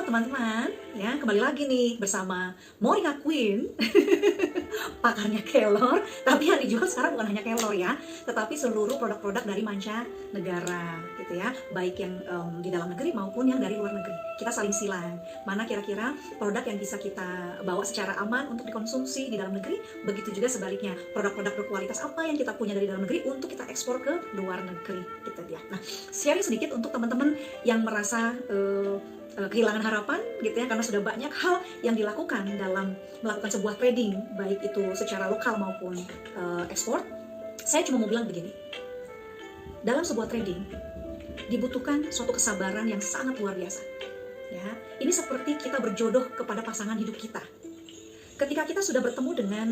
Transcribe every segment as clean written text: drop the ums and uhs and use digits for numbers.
teman-teman, ya kembali lagi nih bersama Monica Queen, pakarnya kelor. Tapi yang dijual sekarang bukan hanya kelor ya, tetapi seluruh produk-produk dari mancanegara, gitu ya, baik yang di dalam negeri maupun yang dari luar negeri. Kita saling silang, mana kira-kira produk yang bisa kita bawa secara aman untuk dikonsumsi di dalam negeri, begitu juga sebaliknya, produk-produk berkualitas apa yang kita punya dari dalam negeri untuk kita ekspor ke luar negeri, gitu dia. Nah, sharing sedikit untuk teman-teman yang merasa kehilangan harapan gitu ya, karena sudah banyak hal yang dilakukan dalam melakukan sebuah trading, baik itu secara lokal maupun ekspor. Saya cuma mau bilang begini, dalam sebuah trading dibutuhkan suatu kesabaran yang sangat luar biasa ya. Ini seperti kita berjodoh kepada pasangan hidup kita. Ketika kita sudah bertemu dengan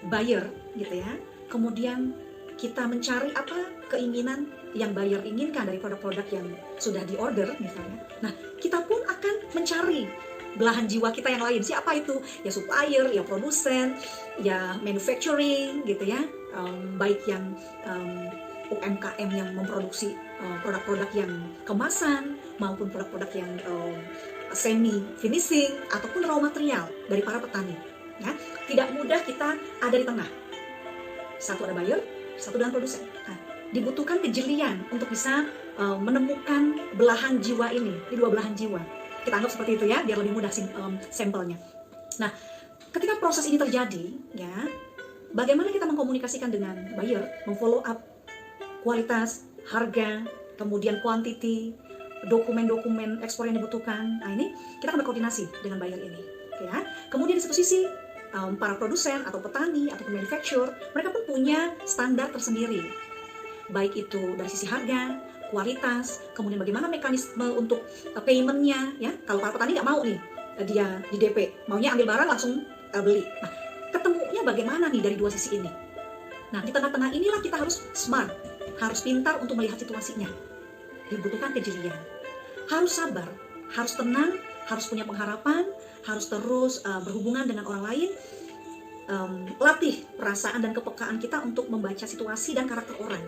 buyer gitu ya, kemudian kita mencari apa keinginan yang buyer inginkan dari produk-produk yang sudah diorder misalnya. Nah, kita pun akan mencari belahan jiwa kita yang lain. Siapa itu? Ya supplier, ya produsen, ya manufacturing gitu ya. Baik yang UMKM yang memproduksi produk-produk yang kemasan maupun produk-produk yang semi finishing ataupun raw material dari para petani. Ya, tidak mudah kita ada di tengah. Satu ada buyer, satu dengan produsen. Nah, dibutuhkan kejelian untuk bisa menemukan belahan jiwa ini dua belahan jiwa. Kita anggap seperti itu ya, biar lebih mudah sampelnya. Nah, ketika proses ini terjadi, ya, bagaimana kita mengkomunikasikan dengan buyer, memfollow up kualitas, harga, kemudian quantity, dokumen-dokumen ekspor yang dibutuhkan. Nah, ini kita akan berkoordinasi dengan buyer ini, ya. Kemudian di satu sisi para produsen atau petani atau manufacturer, mereka pun punya standar tersendiri, baik itu dari sisi harga, kualitas, kemudian bagaimana mekanisme untuk paymentnya ya. Kalau para petani nggak mau nih dia di DP, maunya ambil barang langsung beli. Nah, ketemunya bagaimana nih dari dua sisi ini? Nah, di tengah-tengah inilah kita harus smart, harus pintar untuk melihat situasinya. Dibutuhkan kejelian, harus sabar, harus tenang, harus punya pengharapan, harus terus berhubungan dengan orang lain. Latih perasaan dan kepekaan kita untuk membaca situasi dan karakter orang.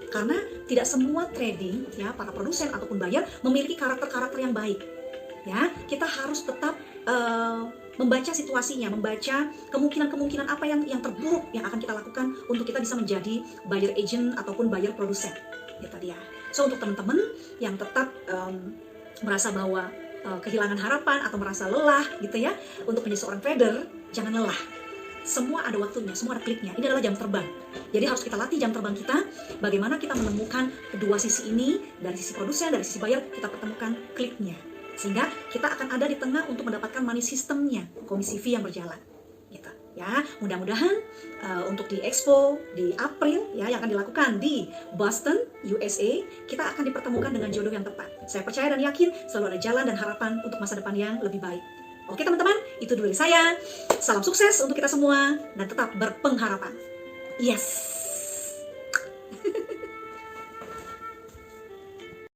Karena tidak semua trading ya, para produsen ataupun buyer memiliki karakter-karakter yang baik. Ya, kita harus tetap membaca situasinya, membaca kemungkinan-kemungkinan apa yang terburuk yang akan kita lakukan untuk kita bisa menjadi buyer agent ataupun buyer produsen. Itu dia. So, untuk teman-teman yang tetap merasa bahwa kehilangan harapan atau merasa lelah gitu ya, untuk menjadi seorang trader, jangan lelah. Semua ada waktunya, semua ada kliknya. Ini adalah jam terbang. Jadi harus kita latih jam terbang kita, bagaimana kita menemukan kedua sisi ini, dari sisi produsen, dari sisi buyer, kita pertemukan kliknya. Sehingga kita akan ada di tengah untuk mendapatkan money systemnya, komisi fee yang berjalan. Gitu. Ya, mudah-mudahan untuk di Expo di April ya, yang akan dilakukan di Boston, USA, kita akan dipertemukan dengan jodoh yang tepat. Saya percaya dan yakin selalu ada jalan dan harapan untuk masa depan yang lebih baik. Oke teman-teman, itu dulu dari saya. Salam sukses untuk kita semua dan tetap berpengharapan. Yes!